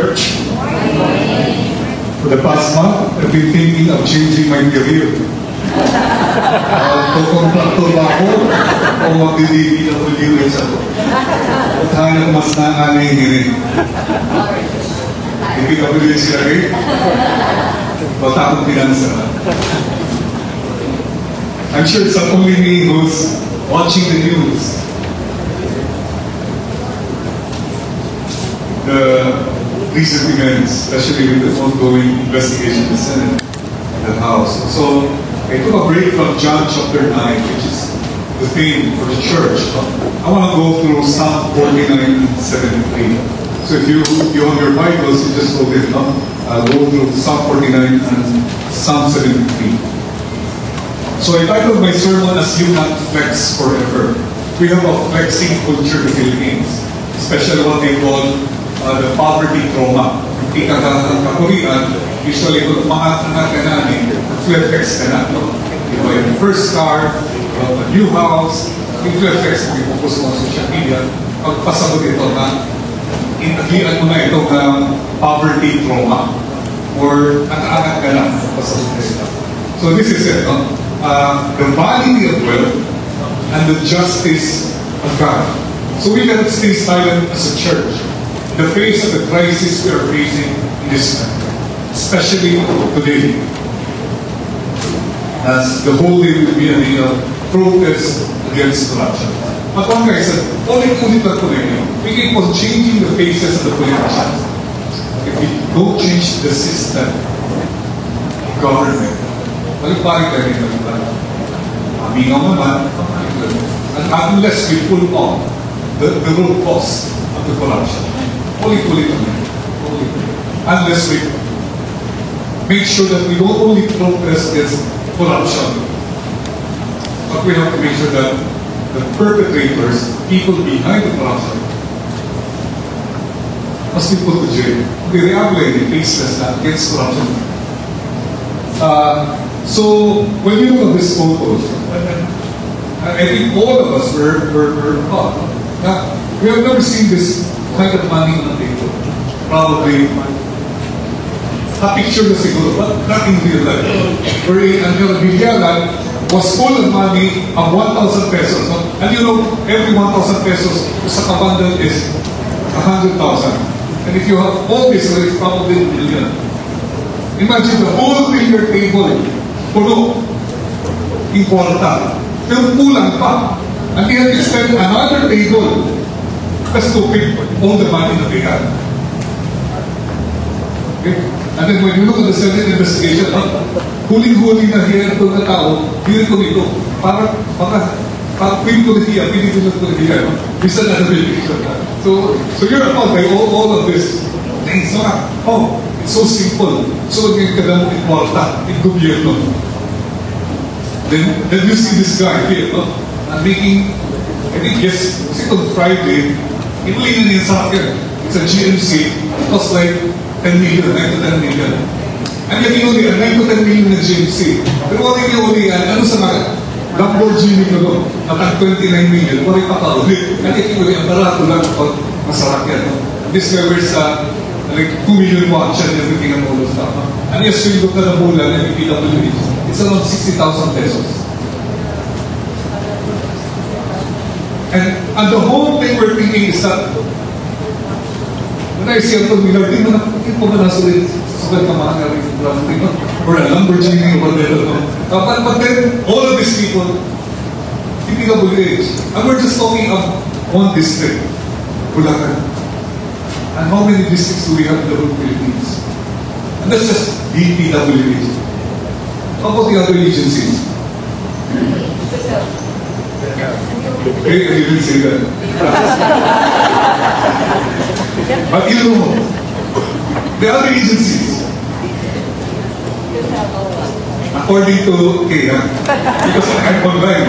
church. For the past month, I've been thinking of changing my career. Kukontraktor ba ako o mag-DPWH ako? At hanap mas naanay rin. DPWH sila rin? Bata akong pinansa. I'm sure it's not only me who's watching the news. The recent events, especially with the ongoing investigation in the Senate and the House. So I took a break from John chapter 9, which is the theme for the church. I want to go through Psalm 49 and 73. So if you have your Bibles, you just hold it up. I'll go through Psalm 49 and Psalm 73. So I titled my sermon as "You Not Flex Forever." We have a flexing culture in the Philippines, especially what they call the poverty trauma. Hindi ka kakurian, usually kung mga anak ka namin, flex ka na. You have your first car, you have a new house, yung flex mo, i-focus mo sa social media, pagpasabot ito na inagian mo na itong poverty trauma or nakaanak ka na, pasabot ito. So this is it. The vanity of wealth and the justice of God. So we cannot stay silent as a church in the face of the crisis we are facing in this country, especially today, as the whole day will be a protest against corruption. But one guy said, ulit-ulit na we keep on changing the faces of the politicians. If we don't change the system, government, balik-balik ka rin, Amingaw naman, and unless we pull off the root cause of the corruption, ulit-ulit naman, unless we make sure that we don't only protest against corruption, but we have to make sure that the perpetrators, people behind the corruption, must be put to jail. They rehabilitate faceless against corruption. So when you look at these photos, I think all of us were taught. Now, we have never seen this kind of money on the table. Probably a picture na siguro, but not in real life. Where Angela Villarreal was full of money of 1,000 pesos. And you know, every 1,000 pesos sa kabundle is 100,000. And if you have all this, it's probably a million. Imagine the whole billiard table, puno, in kwarta. Pero kulang pa. And they had to spend another table just to pick all the money that they had. Okay? And then when you look at the Senate investigation, huling-huli na hiyan ito na tao, hiyan ko nito. Para pili ko na hiyan, pili ko na hiyan. Bisa na nabilikation na. So you're about by all of this. Things na, it's so simple. So when ka lang in kwarta, in gobyerno. Then you see this guy here, making, I think yes, on Friday, ibuli na niya sa akin. It's a GMC, it costs like 10 million, 9 to 10 million. And yet inulian, 9 to 10 million na GMC. Pero wala yung inulian, ano sa mga? Lamborghini ko doon, at 29 million, wala yung pakauli. At inulian, barato lang pag masarap yan. This guy wears like 2 million watch and everything and all those stuff. And yes, so you look at the bulan and yung PWH, it's around 60,000 pesos. And the whole thing we're thinking is that when I see Anton Miller, di mo nasulit sulit ka mga or a Lamborghini or whatever. But then, all of these people, PWH, and we're just talking of one district, Bulacan. And how many districts do we have in the whole Philippines? And that's just DPWH. How about the other agencies? Okay, you didn't say that. But you know, the other agencies, according to because I'm online,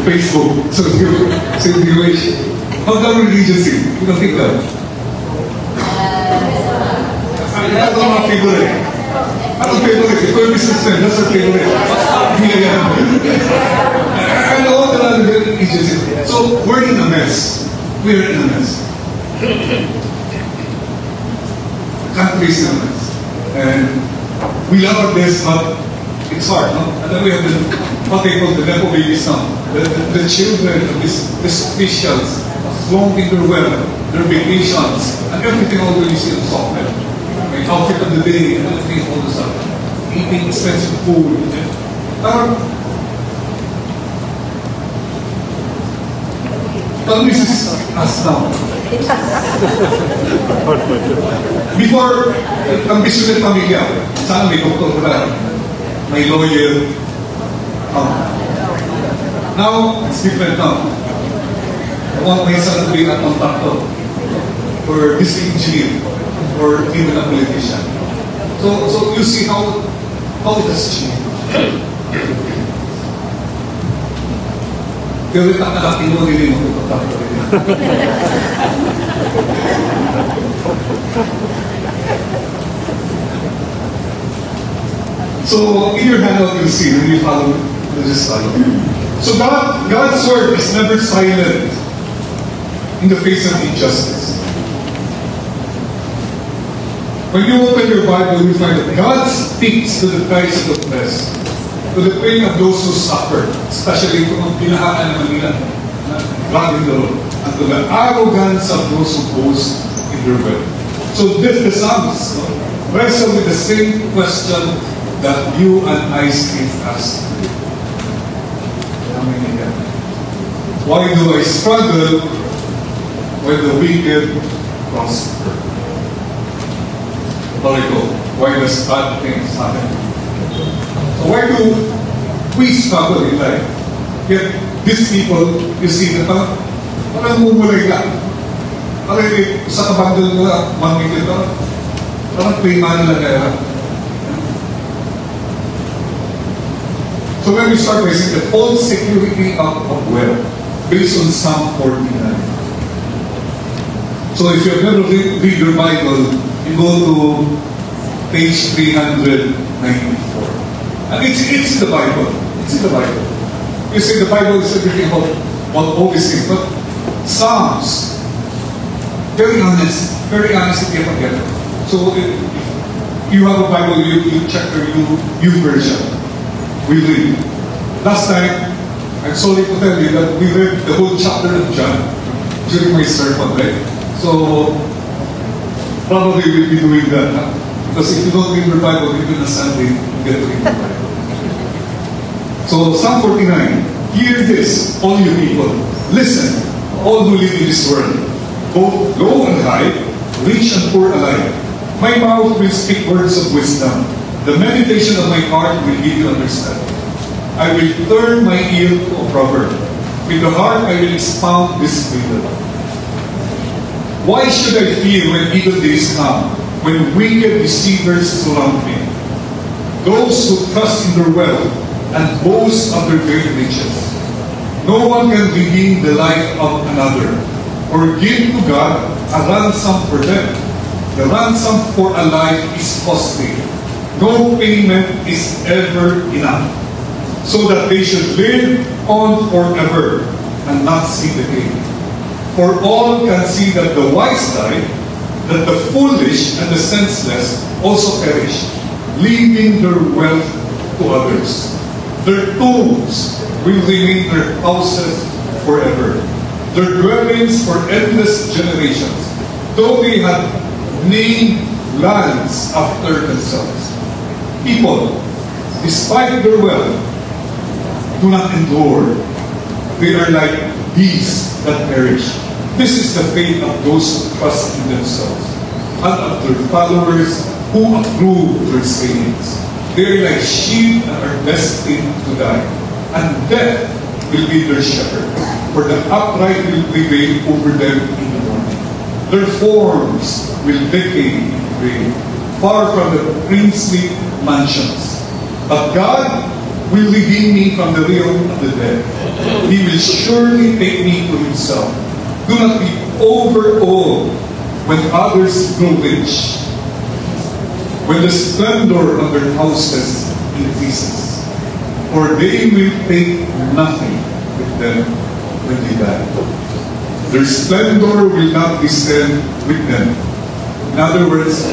Facebook, so how government agency, you don't think that? That's not my favorite. I don't favorite. If you're a businessman, that's your favorite. And all the other agencies. So we're in a mess. We're in a mess. Can't raise them. And we love this, but it's hard, no? And then we have what they call the Nepo babies now. The children of these officials are flaunting their wealth, their vacations, and everything all you see on software. Right? Outfit of the day, and everything, all this stuff. Eating expensive food. But this is us now. Before, ang bisyo ng pamilya, sana may doktor ka may lawyer. Now, it's different now. I want my son to be a contractor, or this engineer, or even a politician. So you see how it has changed. Pero takalaki mo din mo contractor. So in your handout you'll see when you follow this slide. So God's word is never silent in the face of injustice. When you open your Bible, you find that God speaks to the cries of the oppressed, to the pain of those who suffer, especially kung ang pinahaan naman nila God in the Lord, and to the arrogance of those who boast in their wealth. So the Psalms wrestle with the same question that you and I still ask today. Why do I struggle when the wicked prosper? Why does bad things happen? So why do we struggle in life? Yet these people, you see, parang mumulay lang. Parang sa kabandol na mamigil na, parang payman lang kaya. So when we start by saying the false security of wealth, based on Psalm 49. So if you've never read your Bible, you go to page 394. And it's in the Bible. It's in the Bible. You see, the Bible is everything about all these things. But Psalms, very honest if you forget it. So if you have a Bible, you check your new version. We read. Last time, I'm sorry to tell you that we read the whole chapter of John during my sermon, right? So probably we'll be doing that. Huh? Because if you don't read your Bible, even on Sunday, you get to read your Bible. So Psalm 49, hear this, all you people. Listen, all who live in this world, both low and high, rich and poor alike. My mouth will speak words of wisdom. The meditation of my heart will give you understanding. I will turn my ear to a proverb. With the heart I will expound this riddle. Why should I fear when evil days come, when wicked deceivers surround me? Those who trust in their wealth and boast of their great riches. No one can redeem the life of another, or give to God a ransom for them. The ransom for a life is costly. No payment is ever enough, so that they should live on forever and not see the day. For all can see that the wise die, that the foolish and the senseless also perish, leaving their wealth to others. Their tombs will remain their houses forever, their dwellings for endless generations, though they had named lands after themselves. People, despite their wealth, do not endure. They are like beasts that perish. This is the fate of those who trust in themselves, and of their followers who approve their sayings. They are like sheep that are destined to die, and death will be their shepherd, for the upright will prevail over them in the morning. Their forms will decay in the grave, far from the princely mansions. But God will redeem me from the realm of the dead. He will surely take me to himself. Do not be overawed when others grow rich, when the splendor of their houses increases, for they will take nothing with them when they die. Their splendor will not descend with them. In other words,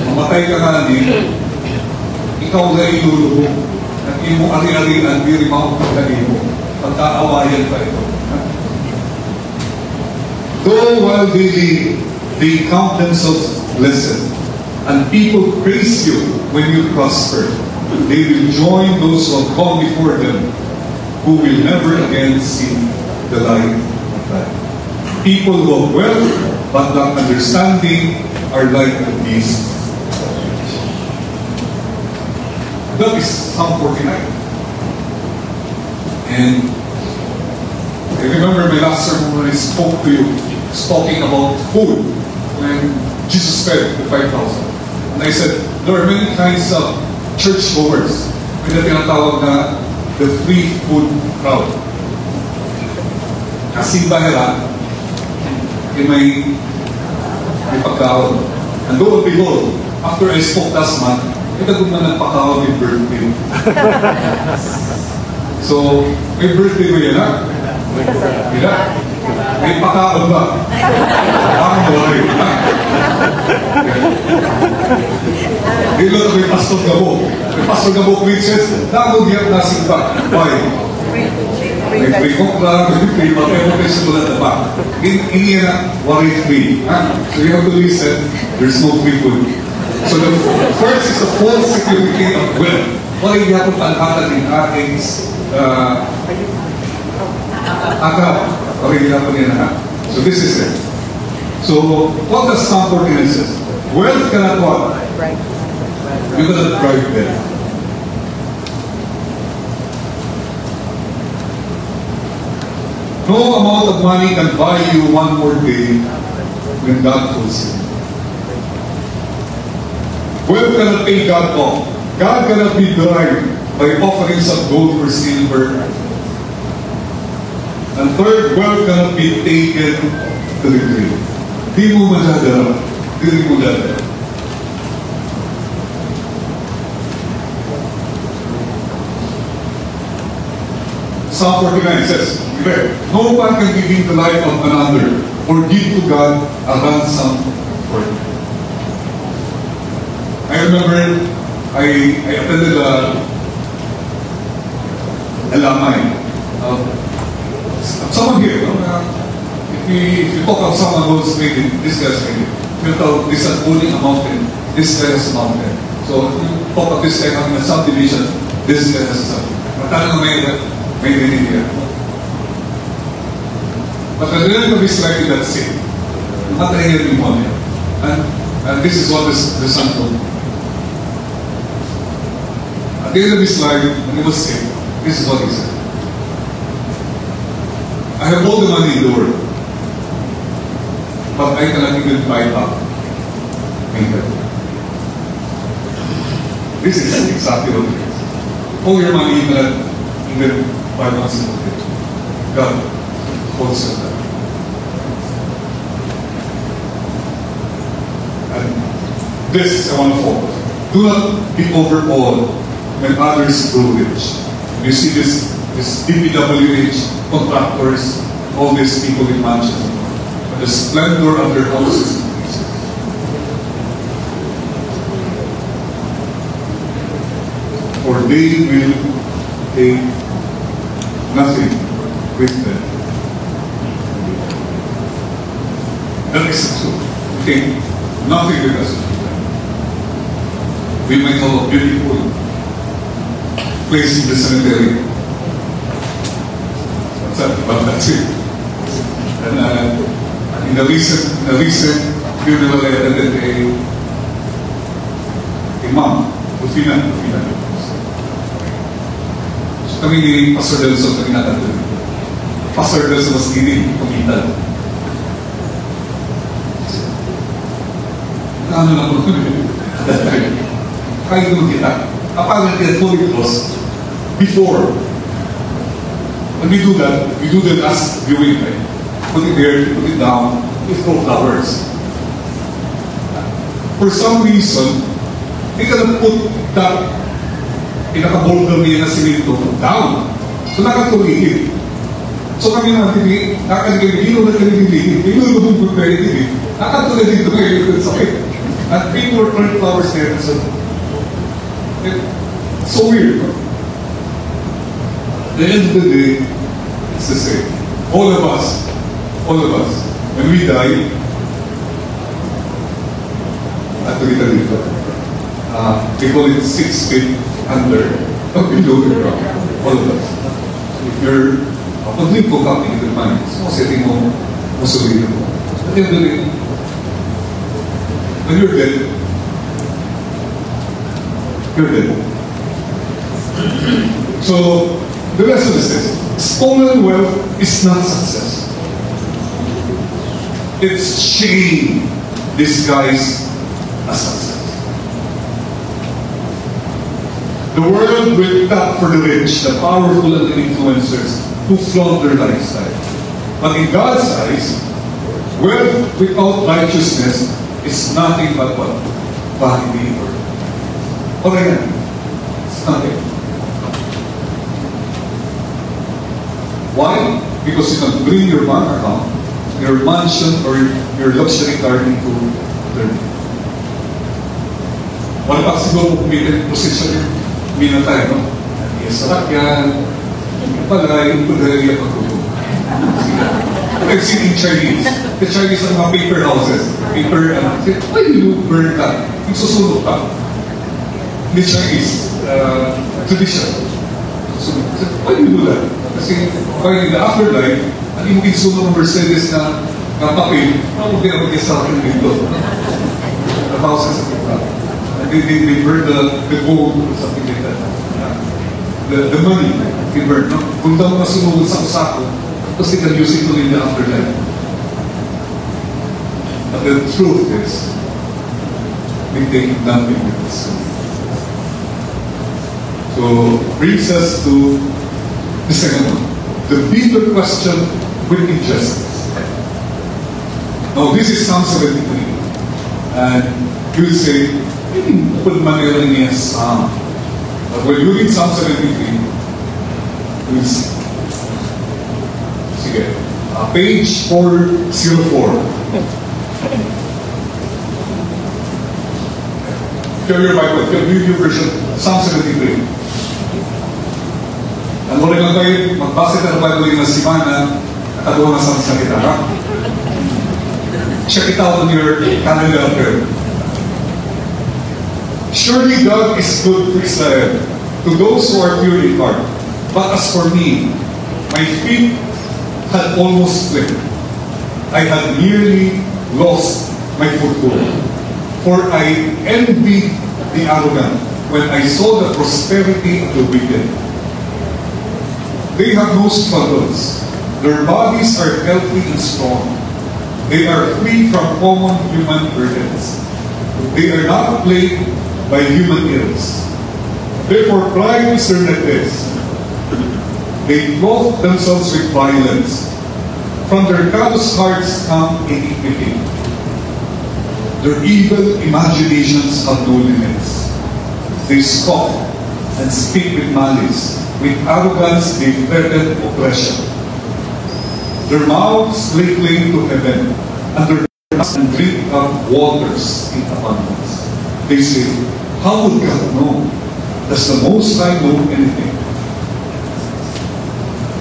mamatay ka nga ni, ikaw na ilulubog. At imo ari-arian, di rin makapagdali mo. Pagkaawayan pa ito. Though while they count themselves blessed, and people praise you when you prosper, they will join those who have gone before them, who will never again see the light of life. People who have wealth but not understanding are like the beasts. That is Psalm 49. And I remember my last sermon when I spoke to you, talking about food, when Jesus fed the 5,000. And I said, there are many kinds of churchgoers. May na tinatawag na the free food crowd. Kasi bahira, may pagkaon. And lo and behold, after I spoke last month, itagod na nagpakaon with birthday. So, may birthday mo yan, ha? Mira, may pakaon ba? Parang worry, ha? Dilo na may Pastor Gabo. May Pastor Gabo preaches, nakagugiyap na simba. Why? May free cook lang, may free whatever may simulan na ba? Hindi na worry-free. So you have to listen, there's no free food. So the first is a false security of wealth. Wala hindi ako panghatan ng aking akap. Wala hindi ako niya na. So this is it. So what does Psalm 49 says? Wealth cannot what? You cannot bribe them. No amount of money can buy you one more day when God calls you. Wealth cannot pay God off. God cannot be bribed by offerings of gold or silver. And third, wealth cannot be taken to the grave. Di mo madadala. Di mo madadala. Psalm 49 says, no one can redeem the life of another or give to God a ransom for it. I remember I attended a lamay of someone here. If you talk of someone who's made it, this guy's made it. If you talk this is owning a mountain, this guy has a mountain. So if you talk of this guy having a subdivision, this guy has a subdivision. Matalo may here. But the reality is slightly that same. Not a hearing one. And this is what the son told me. At the end of his life, when he was sick, this is what he said. I have all the money in the world, but I cannot even buy up my health. This is exactly what it is. All your money, you cannot even buy one single thing. God holds you that. And this I want to focus. Do not be overawed when others grow rich. You see this DPWH contractors, all these people in Manchester, the splendor of their houses increases. For they will take nothing with them. That is the truth. Take nothing with us. We might have a beautiful place in the cemetery. But that's it. And in the recent funeral, I attended a mom, Rufina. So kami ni Pastor Delson kami natatid. Pastor Delson was giving kumita. Ano na po? Kaya doon kita. Kapag nag-get before, when we do that, we do the last viewing, right? Put it there, put it down, we throw flowers. For some reason, they cannot put that pinaka-boulder niya na simento down. So nakatuligid. So kami naman, nakakagigil na kanilili, inulubog na kanilili, nakatulad dito kayo sa sakit. At people were throwing flowers there, and so, it's so weird. At the end of the day, it's the same. All of us, when we die, at the dito, they call it 6 feet under, below the ground. All of us. If you're, pag live ko ka, in the mind, so setting mo, masulitin mo. At the end of the day, when you're dead, you're dead. So, the lesson is this. Stolen wealth is not success. It's shame disguised as success. The world will tap for the rich, the powerful, and the influencers who flaunt their lifestyle. But in God's eyes, wealth without righteousness is nothing but what? Vanity or okay, it's nothing. Why? Because you can bring your bank account, your mansion, or your luxury car into eternity. Wala pa siguro pumilit position yung mina tayo, no? Yes, sakyan, yung palay, yung pagdali ang pagkukulong. I've seen in Chinese. The Chinese are mga paper houses. Paper, why do you burn that? Yung susunod ka. The Chinese tradition. So, why do you do that? Kasi, while in the afterlife, ang imong insunod ng Mercedes na papel, huwag din ako sa akin dito. The houses of the they burn the gold or something like that. The money, they burn. No? Kung daw masunod sa usako, tapos they can use it in the afterlife. But the truth is, we take nothing with this. So, brings us to the second one. The bigger question with injustice. Now, this is Psalm 73. And you will say, open Manila niya Psalm. But when you read Psalm 73, you will see. Sige. Page 404. Carry your Bible, carry your version, Psalm 73. Ang muli lang kayo, magbasa ng Bible na si Mana, nakagawa na sa kita, ha? Check it out on your calendar up there. Surely God is good to Israel, to those who are pure in heart. But as for me, my feet had almost slipped. I had nearly lost my foothold. For I envied the arrogant when I saw the prosperity of the wicked. They have no struggles. Their bodies are healthy and strong. They are free from common human burdens. They are not plagued by human ills. Therefore, pride is their necklace. They clothe themselves with violence. From their callous hearts come iniquity. Their evil imaginations have no limits. They scoff and speak with malice. With arrogance they threaten oppression. Their mouths lay claim to heaven, and their tongues drink up waters in abundance. They say, how would God know? Does the Most High know anything?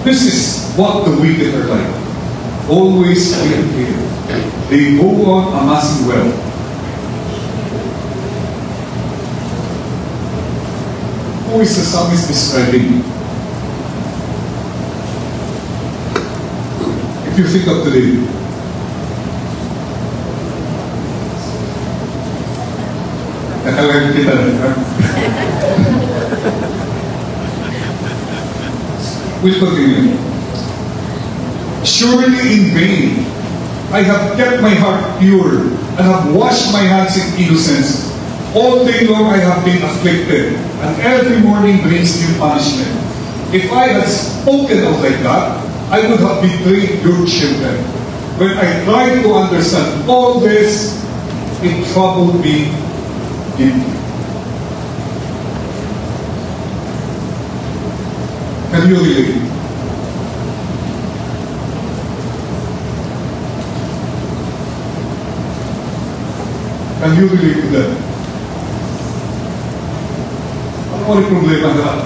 This is what the wicked are like. Always fear and fear. They go on amassing wealth. Who is the psalmist describing? If you think of today, nakalagan kita na. We'll continue. Surely in vain I have kept my heart pure and have washed my hands in innocence. All day long I have been afflicted, and every morning brings new punishment. If I had spoken out like that, I would have betrayed your children. When I tried to understand all this, it troubled me deeply. Can you relate? Can you relate to them? Ano yung problema nila?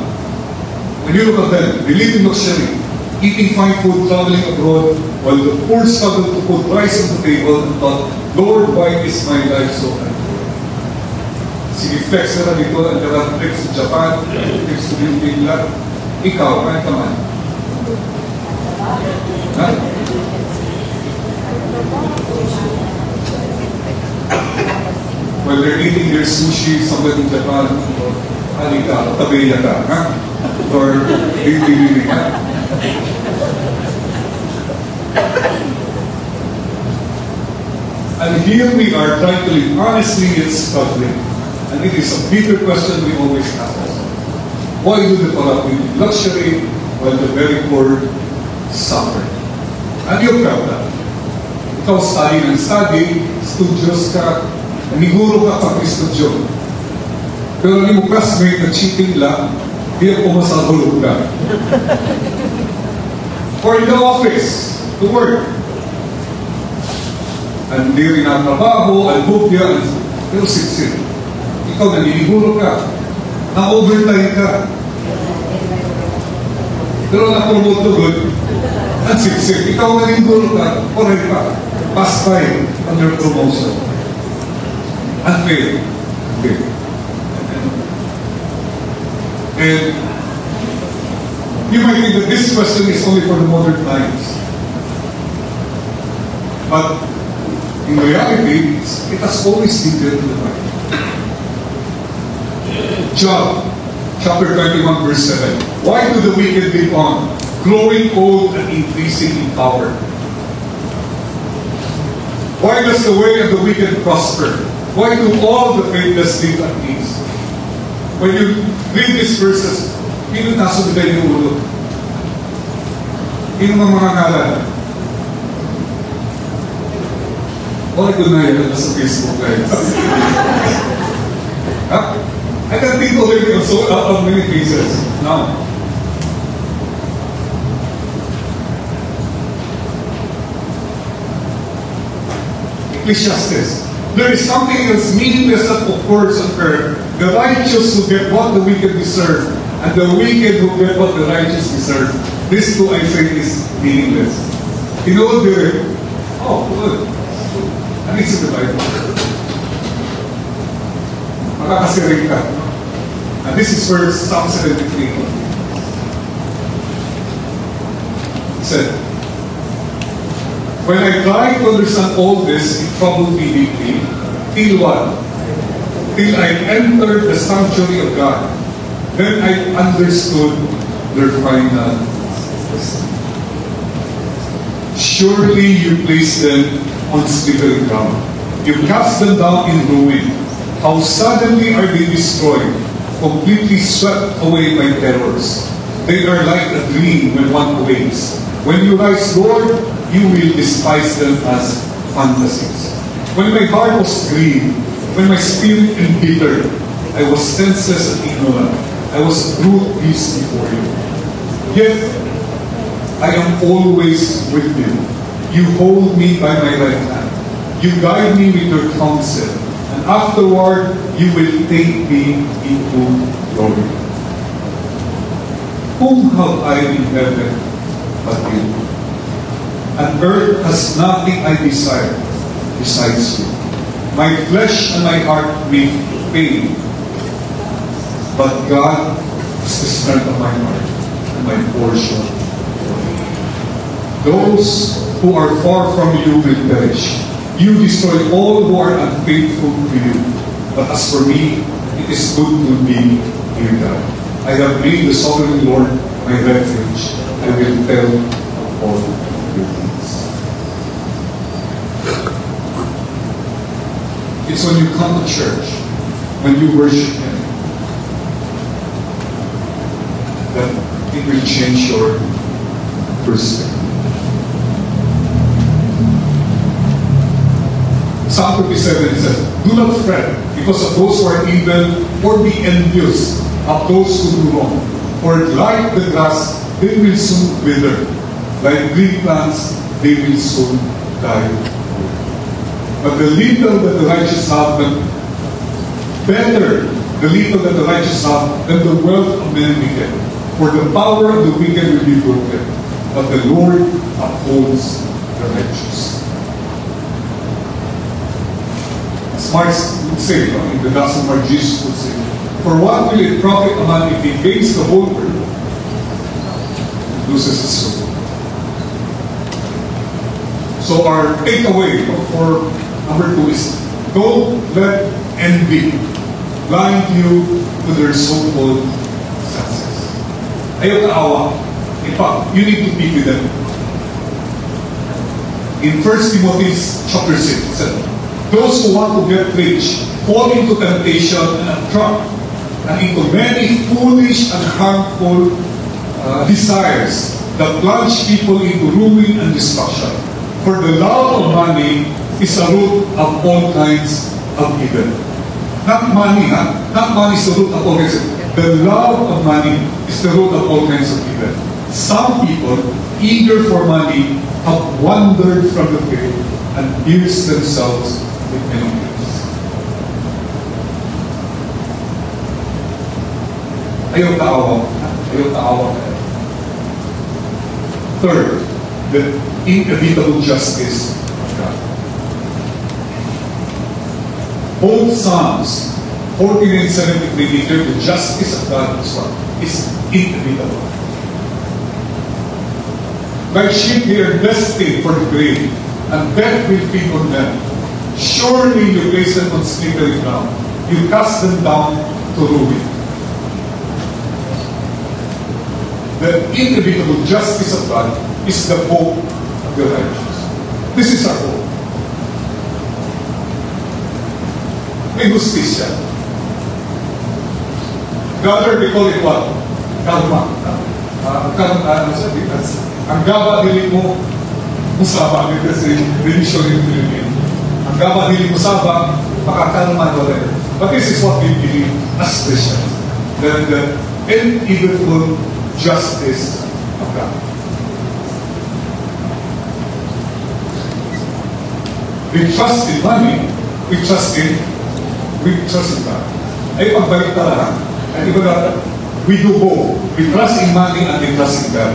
When you look at them, they live in luxury, eating fine food, traveling abroad, while the poor struggle to put rice on the table and thought, Lord, why is my life so unfair? Sige-flex na dito, ang darat trips sa Japan, trips to Bingla. Ikaw, kaya ka man. Ha? While they're eating their sushi somewhere in Japan, halika, tabiya ka, ha? Or, hindi ka. And here we are trying to live honestly yet struggling. And it is a bigger question we always ask ourselves. Why do the corrupt live in luxury while the very poor suffer? And you felt that. Ikaw study ng study, studios ka, naniguro ka pag studio. Pero yung classmate na cheating lang, di ako masahulog ka. Or in the office, to work. And di rin ang trabaho, ang bukya, pero sit-sit. Ikaw naniguro ka, na-overtime ka. Pero na-promote to good, and sit-sit. Ikaw naniguro ka, correct ka. Pass by under promotion. Unfair. Unfair. And you might think that this question is only for the modern times. But in reality, it has always been there in the Bible. Job, chapter 21, verse 7. Why do the wicked live on, growing old and increasing in power? Why does the way of the wicked prosper? Why do all the faithless live at peace? When you read these verses, hindi nasunod kayo yung ulo. Hindi naman mga ngalan. Bakit ko na yan sa Facebook guys? I can think already of many cases now. Ecclesiastes. There is something else meaningless that occurs on earth. The righteous who get what the wicked deserve, and the wicked who get what the righteous deserve. This too, I say, is meaningless. You know what they're... Oh, good. And it's in the Bible. Makakasiring ka. And this is where Psalm 73 it said, when I tried to understand all this, it troubled me deeply. Till what? Till I entered the sanctuary of God. Then I understood their final destiny. Surely you place them on slippery ground. You cast them down in ruin. How suddenly are they destroyed, completely swept away by terrors. They are like a dream when one awakes. When you rise, Lord, you will despise them as fantasies. When my heart was grieved, when my spirit embittered, I was senseless and ignorant. I was brute beast before you. Yet, I am always with you. You hold me by my right hand. You guide me with your counsel. And afterward, you will take me into glory. Whom have I in heaven but you? And earth has nothing I desire besides you. My flesh and my heart may fail, but God is the strength of my heart and my portion. Those who are far from you will perish. You destroy all who are unfaithful to you. But as for me, it is good to be near God. I have made the sovereign Lord my refuge. I will tell of all your deeds. It's when you come to church, when you worship Him, that it will change your perspective. Psalm 57 says, do not fret because of those who are evil, or be envious of those who do wrong. For like the grass, they will soon wither. Like green plants, they will soon die. But the little that the righteous have, better the little that the righteous have than the wealth of many wicked. For the power of the wicked will be broken, but the Lord upholds the righteous. As Mark would say, in the Gospel of Mark, Jesus would say, for what will it profit a man if he gains the whole world and loses his soul? So our takeaway for number 2 is, don't let envy blind you to their so-called success. Ayaw kaawa. In fact, you need to be with them. In 1 Timothy chapter 6, it said, those who want to get rich fall into temptation and a trap, and into many foolish and harmful desires that plunge people into ruin and destruction. For the love of money is a root of all kinds of evil. Not money, ha? Not money is the root of all kinds of evil. The love of money is the root of all kinds of evil. Some people, eager for money, have wandered from the faith and pierced themselves with many pains. Ayaw taawa. Ayaw taawa. Third, the inevitable justice of God. Both Psalms 14 and 73 declare the justice of God is inevitable. Like sheep they are destined for the grave, and death will feed on them. Surely you place them on slippery ground. You cast them down to ruin. The inevitable justice of God is the hope of the righteous. This is our hope. May justisya. Rather, they call it what? Karma. Ang gaba dili mo musaba, kasi religion in Philippines. Ang gaba dili musaba, makakalma whatever. But this is what we believe as Christians. The inevitable justice of God. We trust in money, we trust in God. Ay pagbalik talaga. Ay iba na, we do both. We trust in money and we trust in God.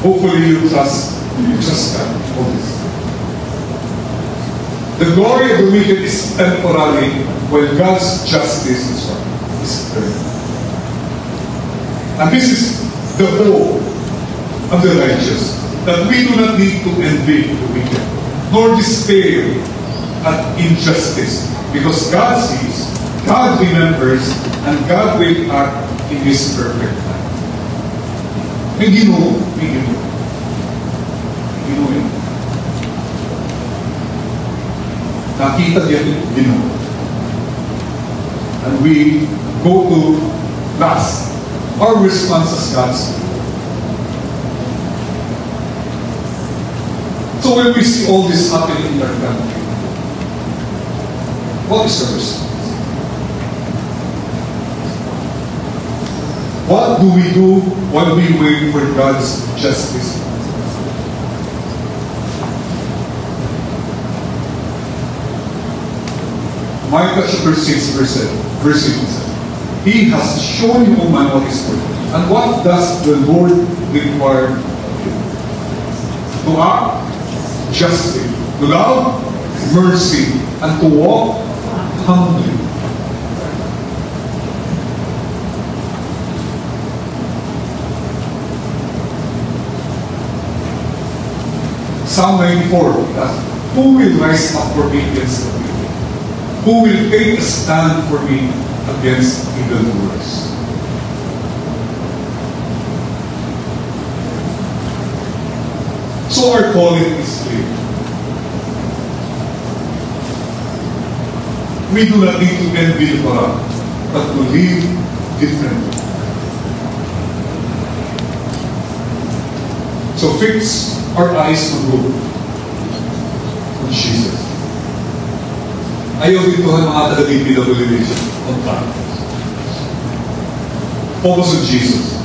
Hopefully you trust God. The glory of the wicked is temporary, while God's justice is eternal. And this is the hope of the righteous, that we do not need to envy the wicked, nor despair at injustice, because God sees, God remembers, and God will act in His perfect time. May Ginoo. Nakita niya Ginoo. And we go to last. Our response as God's people. So when we see all this happening in our country, what is our response? What do we do while we wait for God's justice? Micah chapter 6 verse 8 says, He has shown you, O man, what is good. And what does the Lord require of you? To act justly, to love mercy, and to walk humbly. Psalm 94, who will rise up for me against the wicked? Who will take a stand for me against evildoers? So our calling is clear. We do not need to envy the corrupt, but to live differently. So fix our eyes on God, on Jesus. Ayaw dito ang mga taga-DPWH on practice. Focus on Jesus.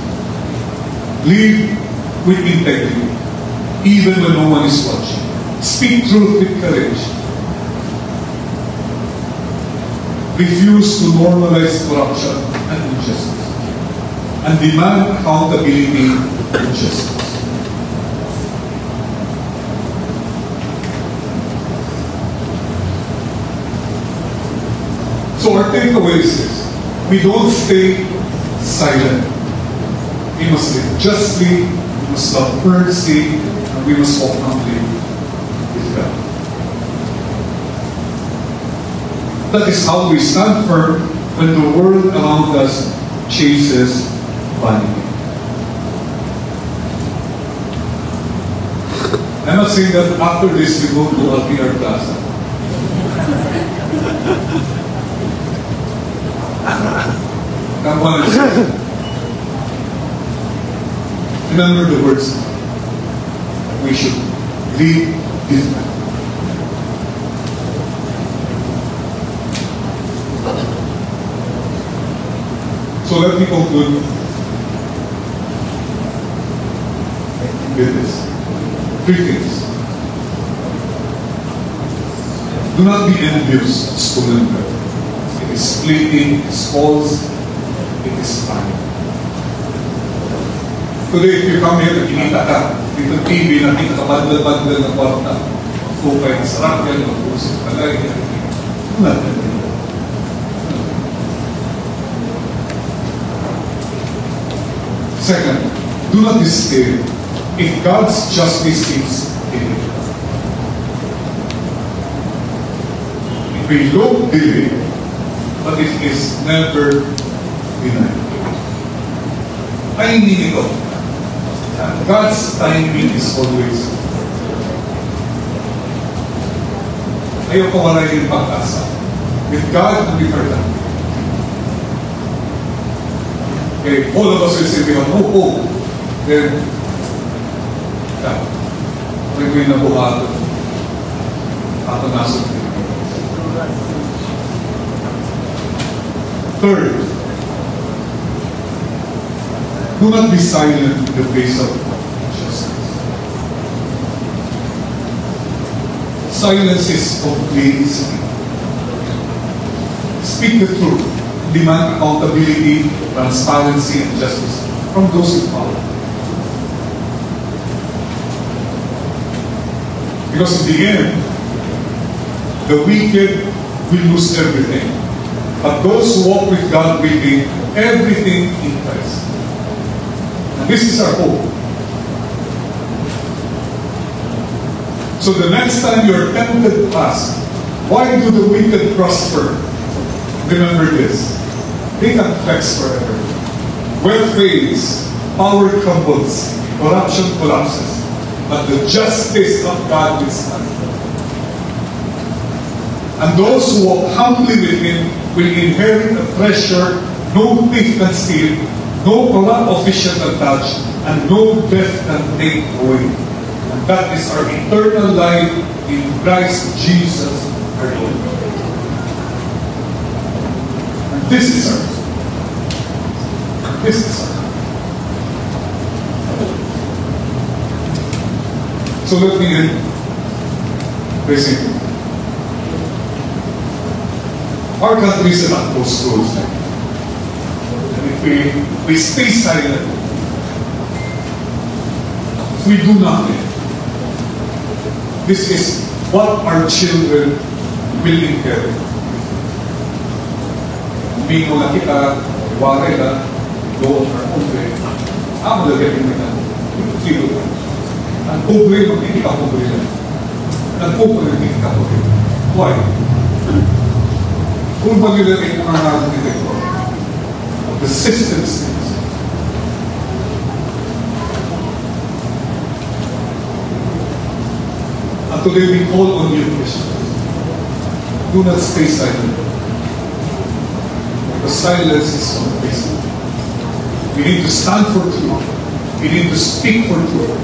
Live with integrity. even when no one is watching. Speak truth with courage. Refuse to normalize corruption and injustice. And demand accountability and justice. So our takeaway is this: we don't stay silent. We must live justly, we must love mercy, and we must walk humbly with God. That is how we stand firm when the world around us chases vanity. I'm not saying that after this we go to LPR Plaza. That one is remember the words. We should lead different. So let me conclude with this. 3 things. Do not be envious of stolen wealth. It is fleeting, it is false, it is fine. Today, if you come here, kinita ka, dito TV, nakita ka bandal-bandal na kwarta. Fukay, sarap yan, mag-usip ka lang. Second, do not despair if God's justice is in it. It may look delayed, but it is never denied. Timing ito. God's timing is always. Ayaw ko wala yung pag-asa. With God, we are done. Okay, all of us will say we have no hope. Then, may nabuhato. Ato nasa. Third, do not be silent in the face of justice. Silence is complicity. Speak the truth. Demand accountability, transparency, and justice from those in power. Because in the end, the wicked will lose everything. But those who walk with God will gain everything in Christ. And this is our hope. So the next time you're tempted to ask, why do the wicked prosper? Remember this. They can flex forever. Wealth fades, power crumbles, corruption collapses, but the justice of God will stand. And those who walk humbly with Him will inherit a treasure no thief can steal, no corrupt official can touch, and no death can take away. And that is our eternal life in Christ Jesus our Lord. And this is our. This is our. So let me end by saying, our country is at crossroads. And if we stay silent, if we do nothing, this is what our children will inherit. Hindi mo na kita, iwari na, doon or pobre, ang lagay nila, sino ka? Ang pobre, magkikita pobre na. Ang pobre, magkikita pobre na. Why? Kung mag-ilagay mo ang natin nito, the system stays. And today we call on you, Christians. Do not stay silent. The silence is unpleasant. We need to stand for truth. We need to speak for truth.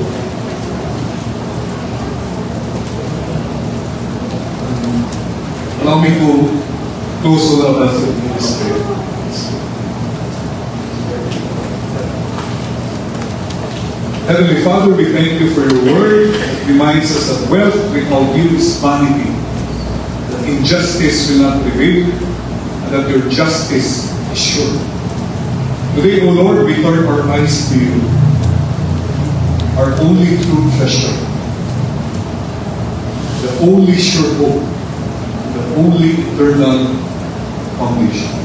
Allow me to close all of us in this prayer. Heavenly Father, we thank you for your word. It reminds us that wealth without you is vanity, that injustice will not prevail, and that your justice is sure. Today, O Lord, we turn our eyes to you, our only true treasure, the only sure hope, the only eternal foundation.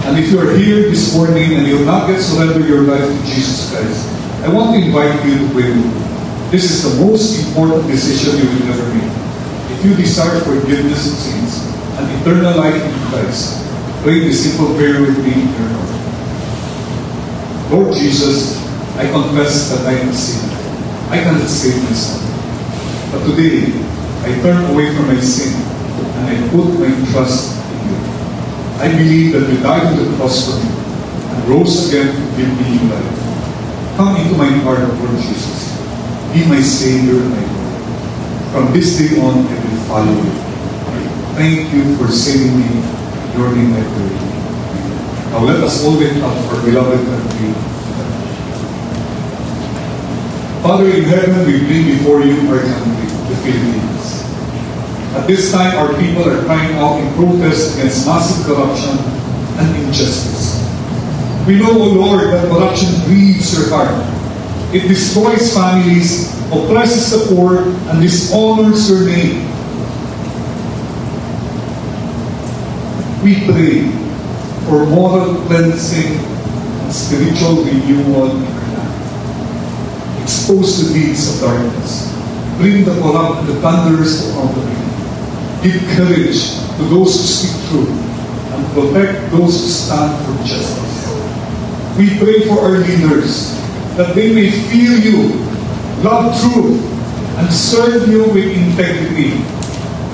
And if you are here this morning and you have not yet surrendered your life to Jesus Christ, I want to invite you to pray with me. This is the most important decision you will ever make. If you desire forgiveness of sins and eternal life in Christ, pray this simple prayer with me in your heart. Lord Jesus, I confess that I am a sinner. I cannot save myself. But today, I turn away from my sin and I put my trust in you. I believe that you died on the cross for me and rose again to give me life. Come into my heart, Lord Jesus. Be my Savior and my Lord. From this day on, I will follow you. Thank you for saving me. In your name I pray. Now let us all lift up our beloved country. Father in heaven, we bring before you our country, the Philippines. At this time, our people are crying out in protest against massive corruption and injustice. We know, O Lord, that corruption grieves your heart. It destroys families, oppresses the poor, and dishonors your name. We pray for moral cleansing and spiritual renewal in our land. Expose the deeds of darkness. Bring the corrupt and the thunderers to accountability. Give courage to those who speak truth and protect those who stand for justice. We pray for our leaders that they may fear you, love truth, and serve you with integrity.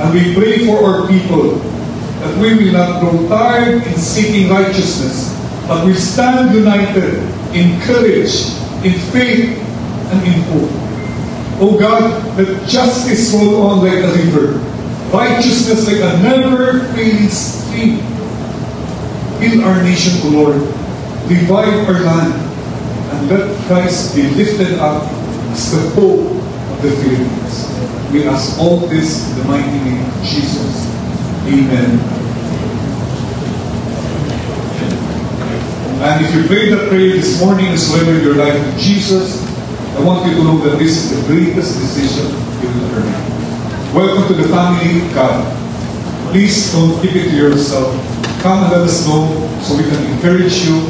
And we pray for our people that we will not grow tired in seeking righteousness, but will stand united in courage, in faith, and in hope. O God, let justice roll on like a river, righteousness like a never-failing stream. Heal our nation, O Lord. Revive our land, and let Christ be lifted up as the hope of the Philippines. We ask all this in the mighty name of Jesus. Amen. And if you prayed that prayer this morning and surrendered your life to Jesus, I want you to know that this is the greatest decision you will ever make. Welcome to the family of God. Please don't keep it to yourself. Come and let us know so we can encourage you,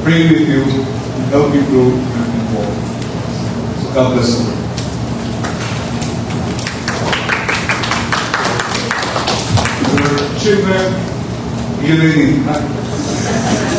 pray with you, and help you grow in your walk. So God bless you. Children, healing.